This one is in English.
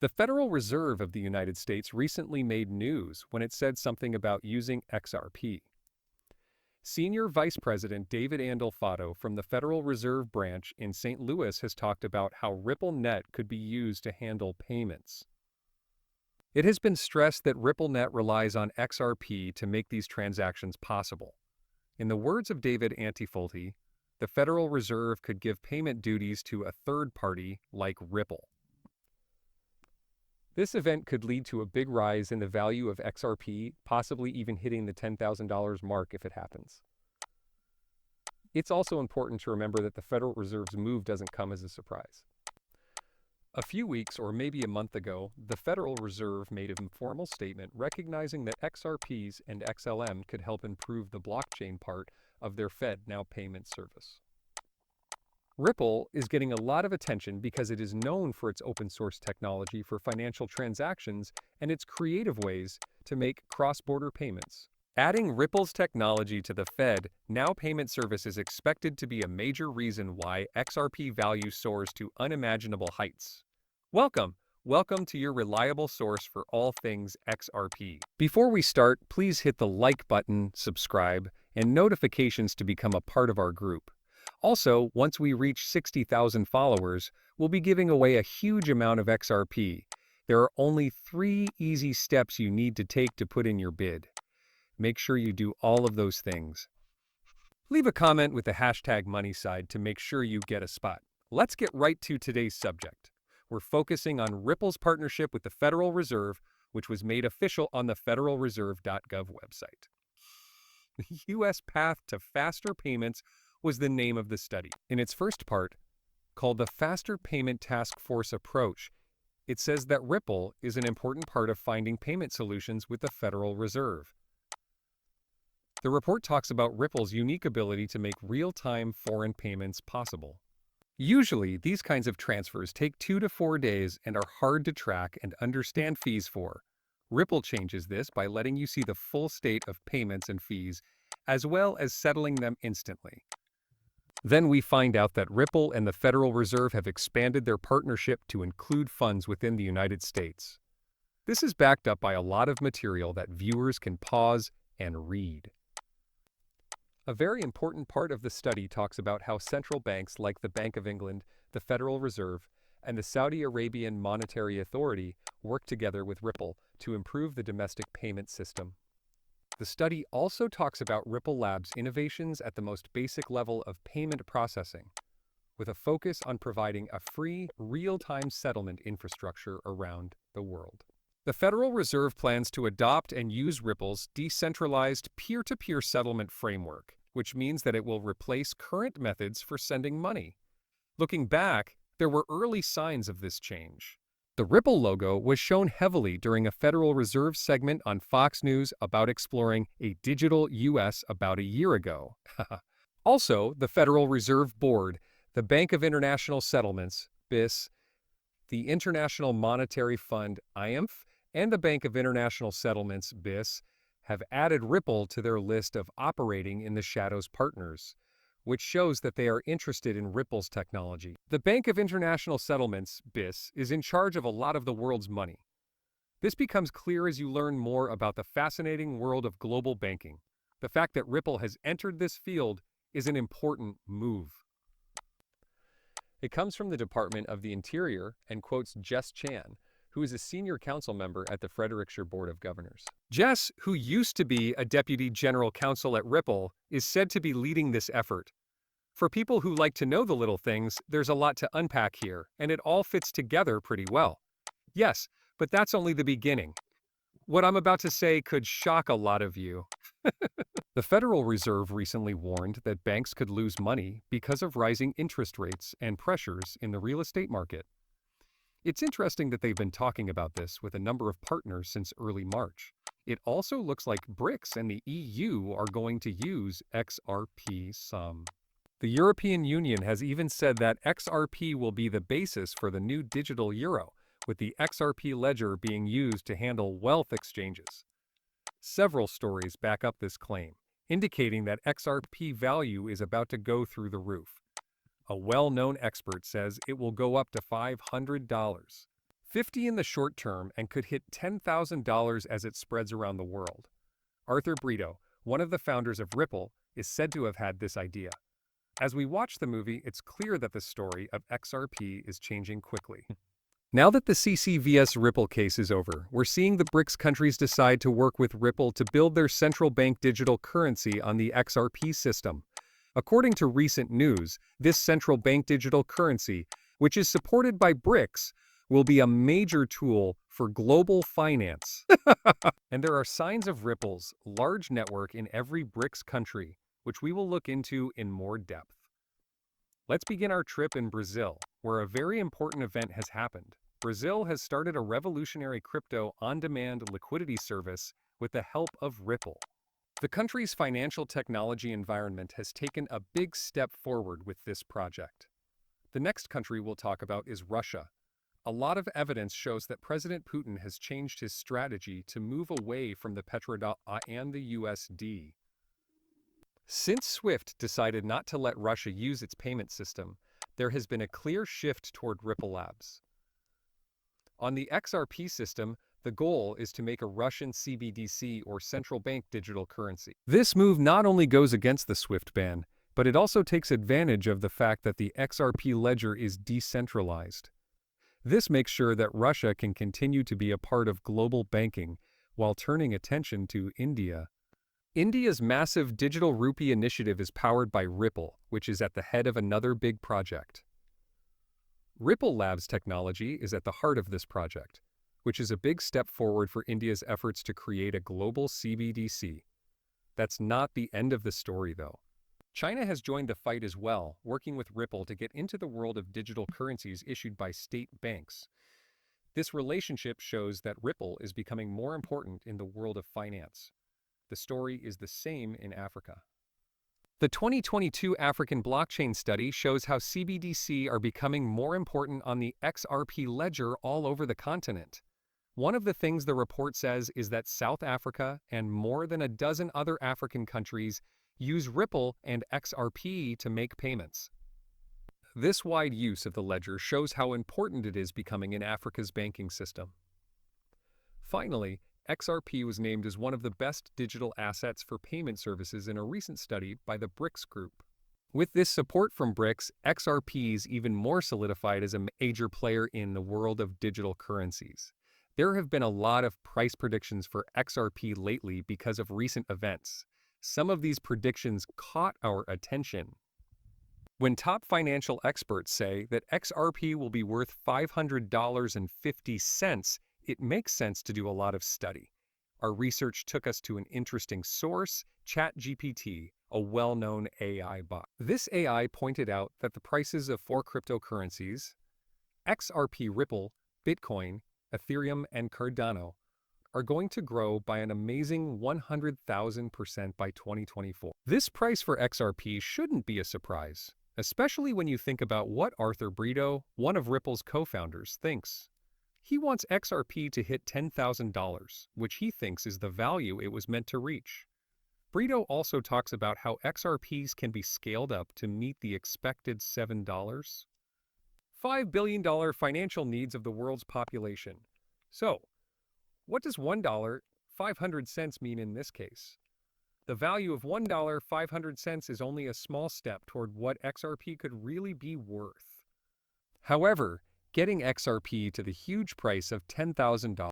The Federal Reserve of the United States recently made news when it said something about using XRP. Senior Vice President David Andolfato from the Federal Reserve Branch in St. Louis has talked about how RippleNet could be used to handle payments. It has been stressed that RippleNet relies on XRP to make these transactions possible. In the words of David Antifolti, the Federal Reserve could give payment duties to a third party like Ripple. This event could lead to a big rise in the value of XRP, possibly even hitting the $10,000 mark if it happens. It's also important to remember that the Federal Reserve's move doesn't come as a surprise. A few weeks or maybe a month ago, the Federal Reserve made an informal statement recognizing that XRPs and XLM could help improve the blockchain part of their FedNow payment service. Ripple is getting a lot of attention because it is known for its open-source technology for financial transactions and its creative ways to make cross-border payments. Adding Ripple's technology to the FedNow payment service is expected to be a major reason why XRP value soars to unimaginable heights. Welcome to your reliable source for all things XRP. Before we start, please hit the like button, subscribe, and notifications to become a part of our group. Also, once we reach 60,000 followers, we'll be giving away a huge amount of XRP. There are only 3 easy steps you need to take to put in your bid. Make sure you do all of those things. Leave a comment with the hashtag MoneySide to make sure you get a spot. Let's get right to today's subject. We're focusing on Ripple's partnership with the Federal Reserve, which was made official on the federalreserve.gov website. The U.S. Path to Faster Payments was the name of the study. In its first part, called the Faster Payment Task Force Approach, it says that Ripple is an important part of finding payment solutions with the Federal Reserve. The report talks about Ripple's unique ability to make real-time foreign payments possible. Usually, these kinds of transfers take 2 to 4 days and are hard to track and understand fees for. Ripple changes this by letting you see the full state of payments and fees, as well as settling them instantly. Then we find out that Ripple and the Federal Reserve have expanded their partnership to include funds within the United States. This is backed up by a lot of material that viewers can pause and read. A very important part of the study talks about how central banks like the Bank of England, the Federal Reserve, and the Saudi Arabian Monetary Authority work together with Ripple to improve the domestic payment system. The study also talks about Ripple Labs' innovations at the most basic level of payment processing, with a focus on providing a free, real-time settlement infrastructure around the world. The Federal Reserve plans to adopt and use Ripple's decentralized peer-to-peer settlement framework, which means that it will replace current methods for sending money. Looking back, there were early signs of this change. The Ripple logo was shown heavily during a Federal Reserve segment on Fox News about exploring a digital U.S. about a year ago. Also, the Federal Reserve Board, the Bank of International Settlements, BIS, the International Monetary Fund, IMF, and the Bank of International Settlements, BIS, have added Ripple to their list of operating in the shadows partners, which shows that they are interested in Ripple's technology. The Bank of International Settlements, BIS, is in charge of a lot of the world's money. This becomes clear as you learn more about the fascinating world of global banking. The fact that Ripple has entered this field is an important move. It comes from the Department of the Interior and quotes Jess Chan, who is a senior council member at the Frederickshire Board of Governors. Jess, who used to be a deputy general counsel at Ripple, is said to be leading this effort. For people who like to know the little things, there's a lot to unpack here, and it all fits together pretty well. Yes, but that's only the beginning. What I'm about to say could shock a lot of you. The Federal Reserve recently warned that banks could lose money because of rising interest rates and pressures in the real estate market. It's interesting that they've been talking about this with a number of partners since early March. It also looks like BRICS and the EU are going to use XRP some. The European Union has even said that XRP will be the basis for the new digital euro, with the XRP ledger being used to handle wealth exchanges. Several stories back up this claim, indicating that XRP value is about to go through the roof. A well-known expert says it will go up to $500. 50 in the short term and could hit $10,000 as it spreads around the world. Arthur Brito, one of the founders of Ripple, is said to have had this idea. As we watch the movie, it's clear that the story of XRP is changing quickly. Now that the CCVS Ripple case is over, we're seeing the BRICS countries decide to work with Ripple to build their central bank digital currency on the XRP system. According to recent news, this central bank digital currency, which is supported by BRICS, will be a major tool for global finance. And there are signs of Ripple's large network in every BRICS country, which we will look into in more depth. Let's begin our trip in Brazil, where a very important event has happened. Brazil has started a revolutionary crypto on-demand liquidity service with the help of Ripple. The country's financial technology environment has taken a big step forward with this project. The next country we'll talk about is Russia. A lot of evidence shows that President Putin has changed his strategy to move away from the petrodollar and the USD. Since SWIFT decided not to let Russia use its payment system, there has been a clear shift toward Ripple Labs. On the XRP system, the goal is to make a Russian CBDC or central bank digital currency. This move not only goes against the SWIFT ban, but it also takes advantage of the fact that the XRP ledger is decentralized. This makes sure that Russia can continue to be a part of global banking while turning attention to India. India's massive digital rupee initiative is powered by Ripple, which is at the head of another big project. Ripple Labs technology is at the heart of this project, which is a big step forward for India's efforts to create a global CBDC. That's not the end of the story, though. China has joined the fight as well, working with Ripple to get into the world of digital currencies issued by state banks. This relationship shows that Ripple is becoming more important in the world of finance. The story is the same in Africa. The 2022 African blockchain study shows how CBDC are becoming more important on the XRP ledger all over the continent. One of the things the report says is that South Africa and more than a dozen other African countries use Ripple and XRP to make payments. This wide use of the ledger shows how important it is becoming in Africa's banking system. Finally, XRP was named as one of the best digital assets for payment services in a recent study by the BRICS Group. With this support from BRICS, XRP is even more solidified as a major player in the world of digital currencies. There have been a lot of price predictions for XRP lately because of recent events. Some of these predictions caught our attention. When top financial experts say that XRP will be worth $500.50, it makes sense to do a lot of study. Our research took us to an interesting source, ChatGPT, a well-known AI bot. This AI pointed out that the prices of 4 cryptocurrencies, XRP, Ripple, Bitcoin, Ethereum, and Cardano, are going to grow by an amazing 100,000% by 2024. This price for XRP shouldn't be a surprise, especially when you think about what Arthur Brito, one of Ripple's co-founders, thinks. He wants XRP to hit $10,000, which he thinks is the value it was meant to reach. Brito also talks about how XRPs can be scaled up to meet the expected $5 billion financial needs of the world's population. So, what does $1.500 mean in this case? The value of $1.500 is only a small step toward what XRP could really be worth. However, getting XRP to the huge price of $10,000